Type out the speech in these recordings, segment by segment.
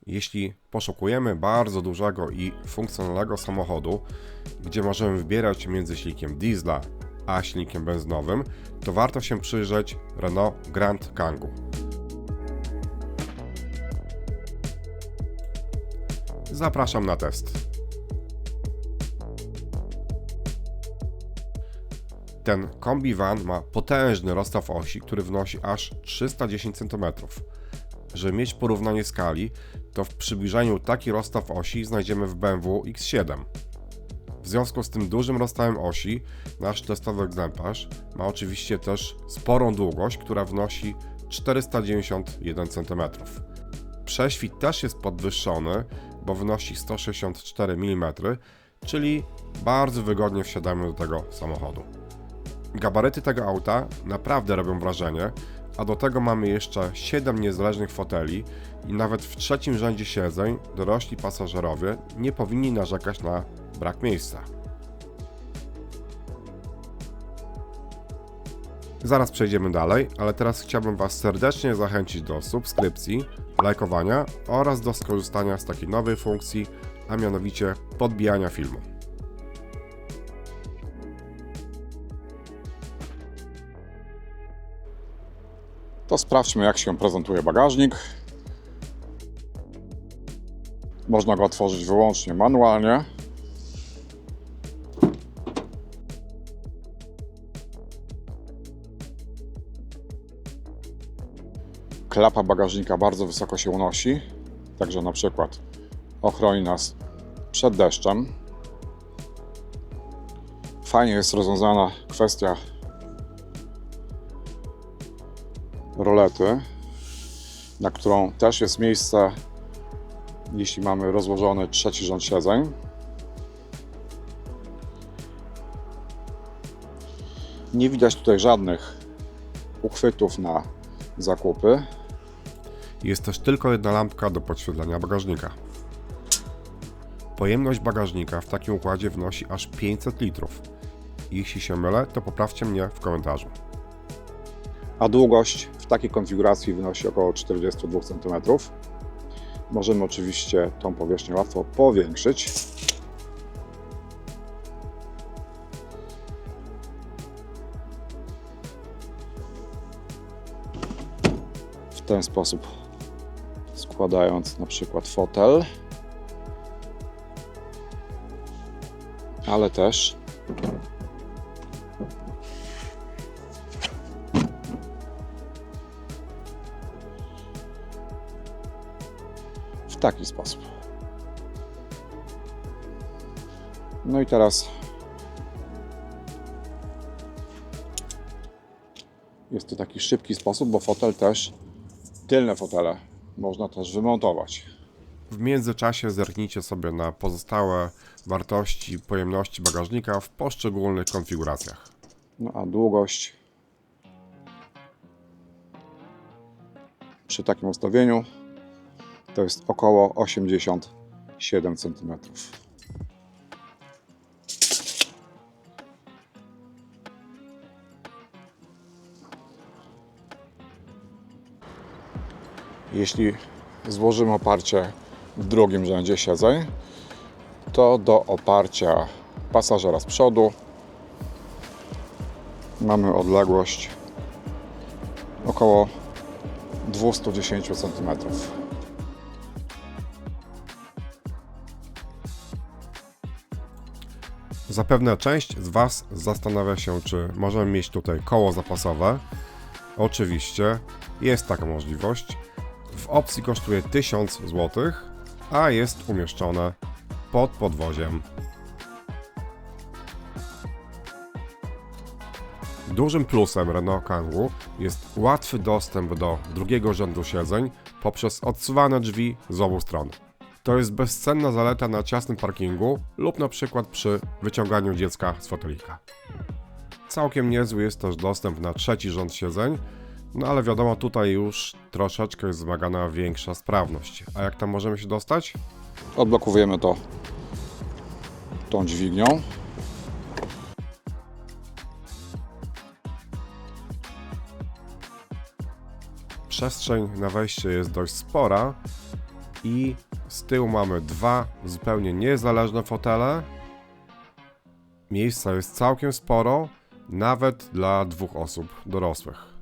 Jeśli poszukujemy bardzo dużego i funkcjonalnego samochodu, gdzie możemy wybierać między silnikiem diesla a silnikiem benzynowym, to warto się przyjrzeć Renault Grand Kangoo. Zapraszam na test. Ten kombi van ma potężny rozstaw osi, który wynosi aż 310 cm. Żeby mieć porównanie skali, to w przybliżeniu taki rozstaw osi znajdziemy w BMW X7. W związku z tym dużym rozstawem osi, nasz testowy egzemplarz ma oczywiście też sporą długość, która wynosi 491 cm. Prześwit też jest podwyższony, bo wynosi 164 mm, czyli bardzo wygodnie wsiadamy do tego samochodu. Gabaryty tego auta naprawdę robią wrażenie, a do tego mamy jeszcze 7 niezależnych foteli i nawet w trzecim rzędzie siedzeń dorośli pasażerowie nie powinni narzekać na brak miejsca. Zaraz przejdziemy dalej, ale teraz chciałbym Was serdecznie zachęcić do subskrypcji, lajkowania oraz do skorzystania z takiej nowej funkcji, a mianowicie podbijania filmu. To sprawdźmy, jak się prezentuje bagażnik. Można go otworzyć wyłącznie manualnie. Klapa bagażnika bardzo wysoko się unosi, także na przykład ochroni nas przed deszczem. Fajnie jest rozwiązana kwestia rolety, na którą też jest miejsce, jeśli mamy rozłożony trzeci rząd siedzeń. Nie widać tutaj żadnych uchwytów na zakupy. Jest też tylko jedna lampka do podświetlenia bagażnika. Pojemność bagażnika w takim układzie wynosi aż 500 litrów. Jeśli się mylę, to poprawcie mnie w komentarzu. A długość w takiej konfiguracji wynosi około 42 cm. Możemy oczywiście tą powierzchnię łatwo powiększyć. W ten sposób składając na przykład fotel, ale też w taki sposób. No i teraz jest to taki szybki sposób, bo fotel też, tylne fotele można też wymontować. W międzyczasie zerknijcie sobie na pozostałe wartości pojemności bagażnika w poszczególnych konfiguracjach. No a długość przy takim ustawieniu to jest około 87 cm. Jeśli złożymy oparcie w drugim rzędzie siedzeń, to do oparcia pasażera z przodu mamy odległość około 210 cm. Zapewne część z Was zastanawia się, czy możemy mieć tutaj koło zapasowe. Oczywiście jest taka możliwość. W opcji kosztuje 1000 zł, a jest umieszczone pod podwoziem. Dużym plusem Renault Kangoo jest łatwy dostęp do drugiego rzędu siedzeń poprzez odsuwane drzwi z obu stron. To jest bezcenna zaleta na ciasnym parkingu lub na przykład przy wyciąganiu dziecka z fotelika. Całkiem niezły jest też dostęp na trzeci rząd siedzeń, no ale wiadomo, tutaj już troszeczkę jest wymagana większa sprawność. A jak tam możemy się dostać? Odblokowujemy to tą dźwignią. Przestrzeń na wejście jest dość spora, I z tyłu mamy dwa zupełnie niezależne fotele. Miejsca jest całkiem sporo, nawet dla 2 osób dorosłych.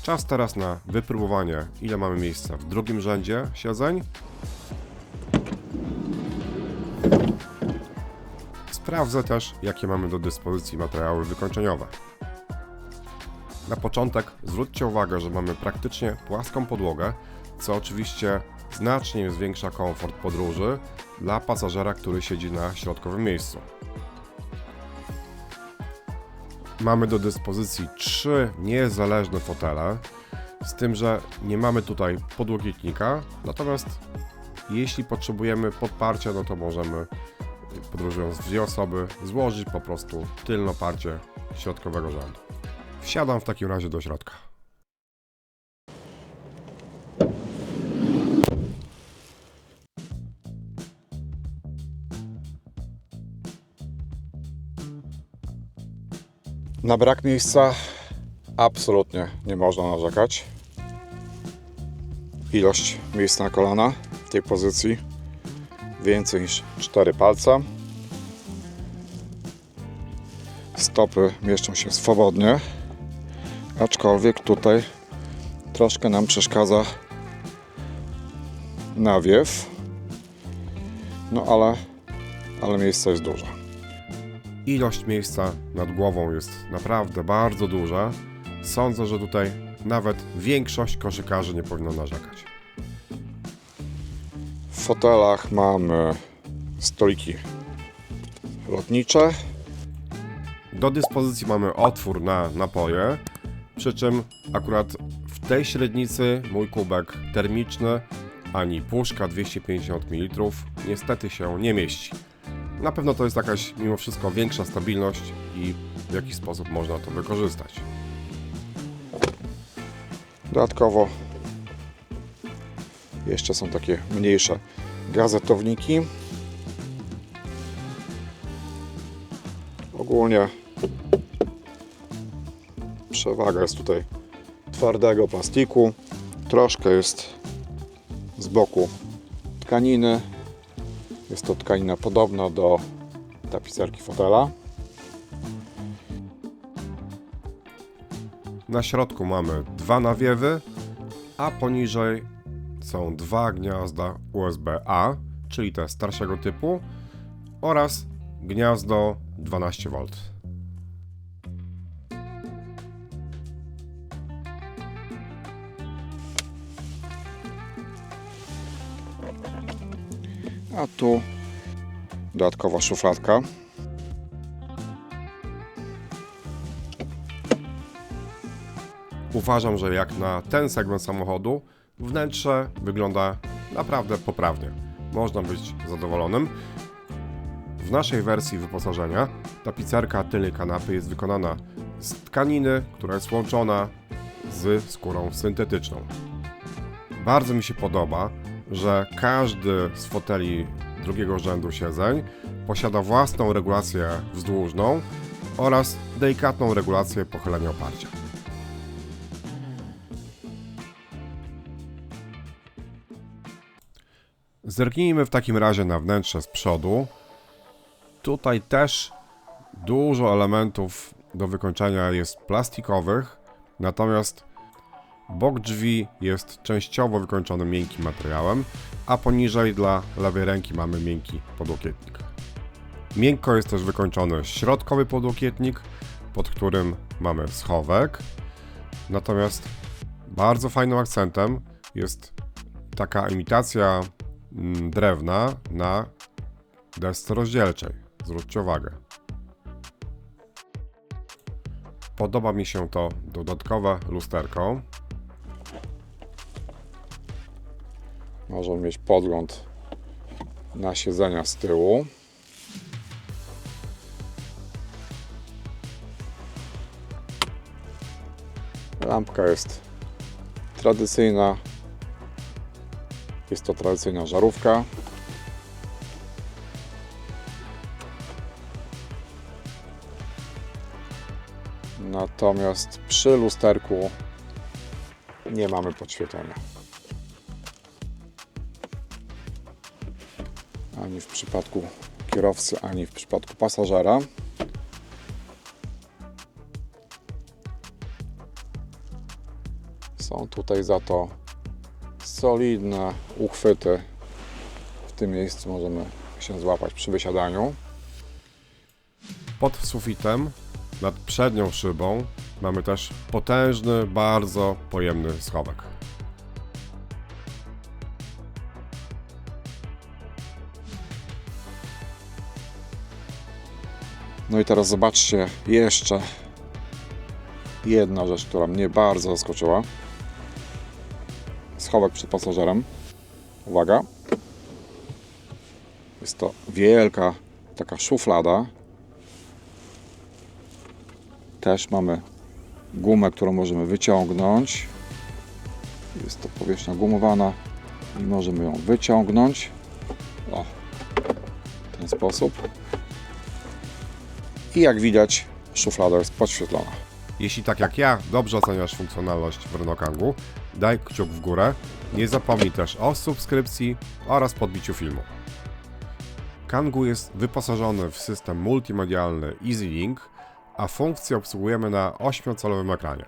Czas teraz na wypróbowanie, ile mamy miejsca w drugim rzędzie siedzeń. Sprawdzę też, jakie mamy do dyspozycji materiały wykończeniowe. Na początek zwróćcie uwagę, że mamy praktycznie płaską podłogę, co oczywiście znacznie zwiększa komfort podróży dla pasażera, który siedzi na środkowym miejscu. Mamy do dyspozycji 3 niezależne fotele, z tym, że nie mamy tutaj podłokietnika, natomiast jeśli potrzebujemy podparcia, no to możemy, podróżując w 2 osoby, złożyć po prostu tylne parcie środkowego rzędu. Wsiadam w takim razie do środka. Na brak miejsca absolutnie nie można narzekać. Ilość miejsc na kolana w tej pozycji więcej niż 4 palce. Stopy mieszczą się swobodnie, aczkolwiek tutaj troszkę nam przeszkadza nawiew. No ale miejsca jest dużo. Ilość miejsca nad głową jest naprawdę bardzo duża. Sądzę, że tutaj nawet większość koszykarzy nie powinna narzekać. W fotelach mamy stoliki lotnicze. Do dyspozycji mamy otwór na napoje, przy czym akurat w tej średnicy mój kubek termiczny ani puszka 250 ml niestety się nie mieści. Na pewno to jest jakaś mimo wszystko większa stabilność i w jaki sposób można to wykorzystać. Dodatkowo jeszcze są takie mniejsze gazetowniki. Ogólnie przewaga jest tutaj twardego plastiku. Troszkę jest z boku tkaniny. Jest to tkanina podobna do tapicerki fotela. Na środku mamy 2 nawiewy, a poniżej są 2 gniazda USB-A, czyli te starszego typu, oraz gniazdo 12V. A tu dodatkowa szufladka. Uważam, że jak na ten segment samochodu wnętrze wygląda naprawdę poprawnie. Można być zadowolonym. W naszej wersji wyposażenia tapicerka tylnej kanapy jest wykonana z tkaniny, która jest łączona z skórą syntetyczną. Bardzo mi się podoba, że każdy z foteli drugiego rzędu siedzeń posiada własną regulację wzdłużną oraz delikatną regulację pochylenia oparcia. Zerknijmy w takim razie na wnętrze z przodu. Tutaj też dużo elementów do wykończenia jest plastikowych, natomiast bok drzwi jest częściowo wykończony miękkim materiałem, a poniżej dla lewej ręki mamy miękki podłokietnik. Miękko jest też wykończony środkowy podłokietnik, pod którym mamy schowek. Natomiast bardzo fajnym akcentem jest taka imitacja drewna na desce rozdzielczej. Zwróćcie uwagę. Podoba mi się to dodatkowe lusterko. Możemy mieć podgląd na siedzenia z tyłu. Lampka jest tradycyjna. Jest to tradycyjna żarówka. Natomiast przy lusterku nie mamy podświetlenia. Ani w przypadku kierowcy, ani w przypadku pasażera. Są tutaj za to solidne uchwyty. W tym miejscu możemy się złapać przy wysiadaniu. Pod sufitem, nad przednią szybą, mamy też potężny, bardzo pojemny schowek. No i teraz zobaczcie jeszcze jedna rzecz, która mnie bardzo zaskoczyła. Schowek przed pasażerem. Uwaga. Jest to wielka taka szuflada. Też mamy gumę, którą możemy wyciągnąć. Jest to powierzchnia gumowana i możemy ją wyciągnąć. O, w ten sposób. I jak widać, szuflada jest podświetlona. Jeśli tak jak ja dobrze oceniasz funkcjonalność w Renault Kangoo, daj kciuk w górę. Nie zapomnij też o subskrypcji oraz podbiciu filmu. Kangoo jest wyposażony w system multimedialny EasyLink, a funkcję obsługujemy na 8-calowym ekranie.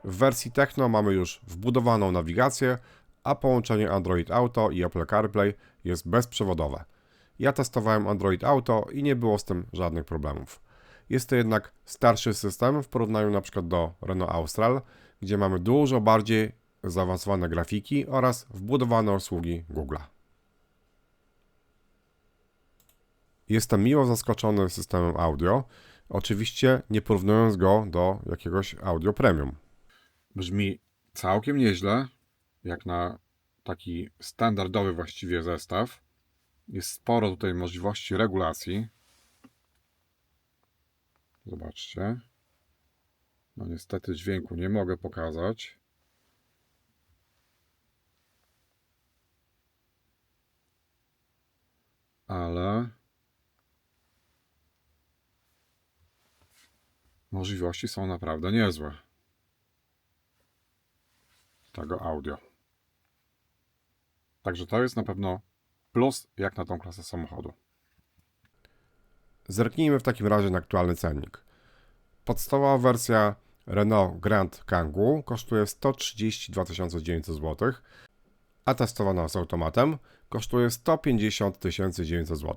W wersji Techno mamy już wbudowaną nawigację, a połączenie Android Auto i Apple CarPlay jest bezprzewodowe. Ja testowałem Android Auto i nie było z tym żadnych problemów. Jest to jednak starszy system w porównaniu np. do Renault Austral, gdzie mamy dużo bardziej zaawansowane grafiki oraz wbudowane usługi Google'a. Jestem miło zaskoczony systemem audio, oczywiście nie porównując go do jakiegoś audio premium. Brzmi całkiem nieźle, jak na taki standardowy właściwie zestaw. Jest sporo tutaj możliwości regulacji. Zobaczcie. No niestety dźwięku nie mogę pokazać. Ale możliwości są naprawdę niezłe tego audio. Także to jest na pewno plus jak na tą klasę samochodu. Zerknijmy w takim razie na aktualny cennik. Podstawowa wersja Renault Grand Kangoo kosztuje 132 900 zł, a testowana z automatem kosztuje 150 900 zł.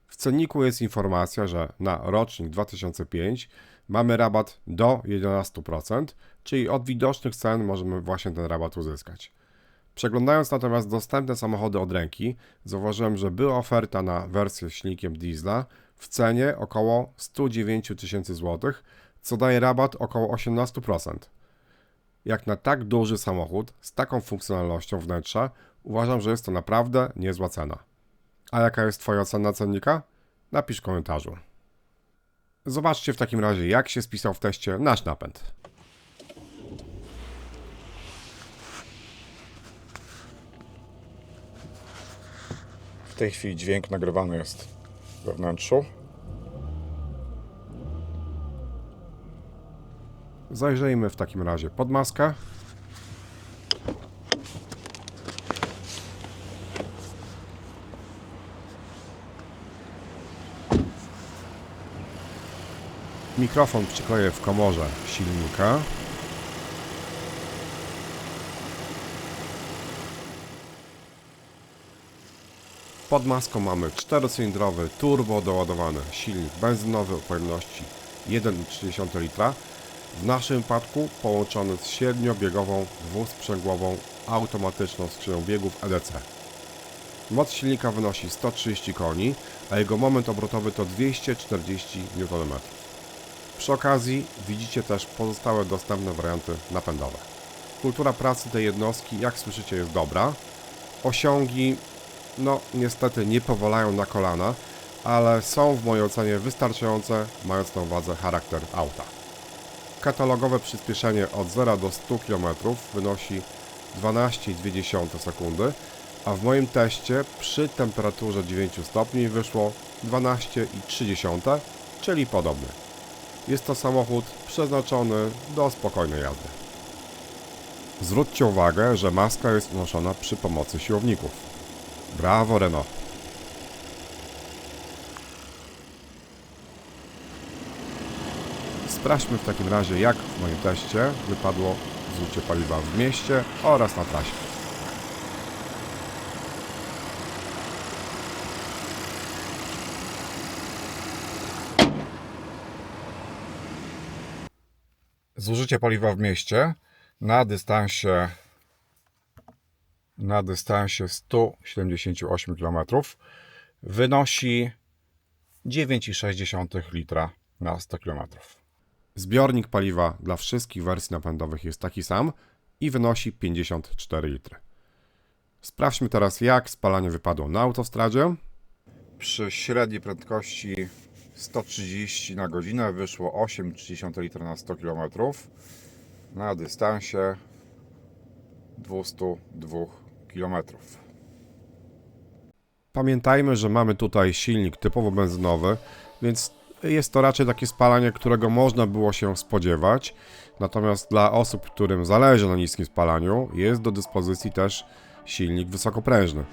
W cenniku jest informacja, że na rocznik 2005 mamy rabat do 11%, czyli od widocznych cen możemy właśnie ten rabat uzyskać. Przeglądając natomiast dostępne samochody od ręki, zauważyłem, że była oferta na wersję z silnikiem diesla w cenie około 109 000 zł, co daje rabat około 18%. Jak na tak duży samochód z taką funkcjonalnością wnętrza, uważam, że jest to naprawdę niezła cena. A jaka jest Twoja ocena cennika? Napisz w komentarzu. Zobaczcie w takim razie, jak się spisał w teście nasz napęd. W tej chwili dźwięk nagrywany jest we wnętrzu. Zajrzyjmy w takim razie pod maskę. Mikrofon przykleję w komorze silnika. Pod maską mamy 4-cylindrowy turbo doładowany silnik benzynowy o pojemności 1,3 litra. W naszym wypadku połączony z 7-biegową, dwusprzęgłową, automatyczną skrzynią biegów EDC. Moc silnika wynosi 130 koni, a jego moment obrotowy to 240 Nm. Przy okazji widzicie też pozostałe dostępne warianty napędowe. Kultura pracy tej jednostki, jak słyszycie, jest dobra. Osiągi, no niestety nie powalają na kolana, ale są w mojej ocenie wystarczające, mając na uwadze charakter auta. Katalogowe przyspieszenie od 0 do 100 km wynosi 12,2 sekundy, a w moim teście przy temperaturze 9 stopni wyszło 12,3, czyli podobnie. Jest to samochód przeznaczony do spokojnej jazdy. Zwróćcie uwagę, że maska jest noszona przy pomocy siłowników. Brawo Renault! Sprawdźmy w takim razie, jak w moim teście wypadło zużycie paliwa w mieście oraz na trasie. Zużycie paliwa w mieście na dystansie 178 km wynosi 9,6 litra na 100 km. Zbiornik paliwa dla wszystkich wersji napędowych jest taki sam i wynosi 54 litry. Sprawdźmy teraz, jak spalanie wypadło na autostradzie. Przy średniej prędkości 130 na godzinę wyszło 8,3 litra na 100 km. Na dystansie 202 km. Pamiętajmy, że mamy tutaj silnik typowo benzynowy, więc jest to raczej takie spalanie, którego można było się spodziewać. Natomiast dla osób, którym zależy na niskim spalaniu, jest do dyspozycji też silnik wysokoprężny.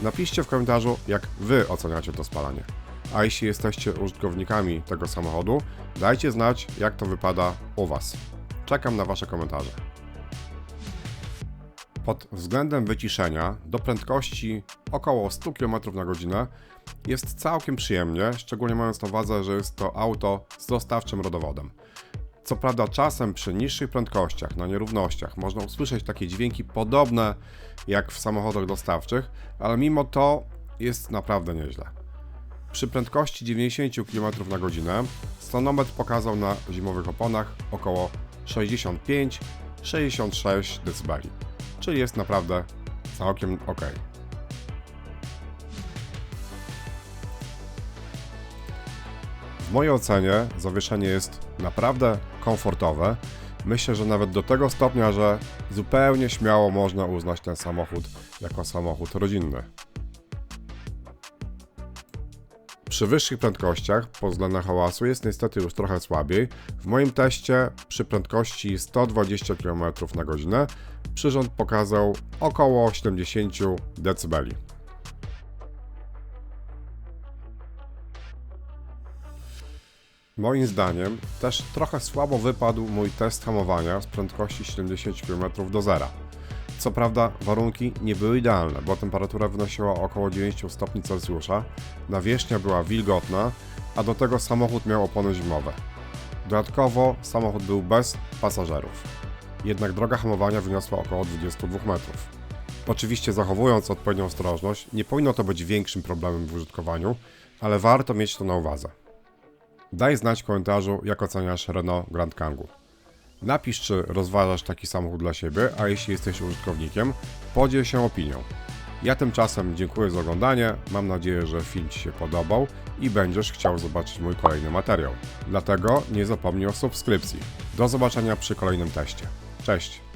Napiszcie w komentarzu, jak Wy oceniacie to spalanie. A jeśli jesteście użytkownikami tego samochodu, dajcie znać, jak to wypada u Was. Czekam na Wasze komentarze. Pod względem wyciszenia do prędkości około 100 km na godzinę jest całkiem przyjemnie, szczególnie mając na uwadze, że jest to auto z dostawczym rodowodem. Co prawda czasem przy niższych prędkościach, na nierównościach, można usłyszeć takie dźwięki podobne jak w samochodach dostawczych, ale mimo to jest naprawdę nieźle. Przy prędkości 90 km na godzinę stanometr pokazał na zimowych oponach około 65-66 dB, czyli jest naprawdę całkiem ok. W mojej ocenie zawieszenie jest naprawdę komfortowe. Myślę, że nawet do tego stopnia, że zupełnie śmiało można uznać ten samochód jako samochód rodzinny. Przy wyższych prędkościach pod względem hałasu jest niestety już trochę słabiej. W moim teście przy prędkości 120 km na godzinę przyrząd pokazał około 70 dB. Moim zdaniem też trochę słabo wypadł mój test hamowania z prędkości 70 km do zera. Co prawda warunki nie były idealne, bo temperatura wynosiła około 9 stopni Celsjusza, nawierzchnia była wilgotna, a do tego samochód miał opony zimowe. Dodatkowo samochód był bez pasażerów. Jednak droga hamowania wyniosła około 22 metrów. Oczywiście zachowując odpowiednią ostrożność, nie powinno to być większym problemem w użytkowaniu, ale warto mieć to na uwadze. Daj znać w komentarzu, jak oceniasz Renault Grand Kangoo. Napisz, czy rozważasz taki samochód dla siebie, a jeśli jesteś użytkownikiem, podziel się opinią. Ja tymczasem dziękuję za oglądanie, mam nadzieję, że film Ci się podobał i będziesz chciał zobaczyć mój kolejny materiał. Dlatego nie zapomnij o subskrypcji. Do zobaczenia przy kolejnym teście. Cześć!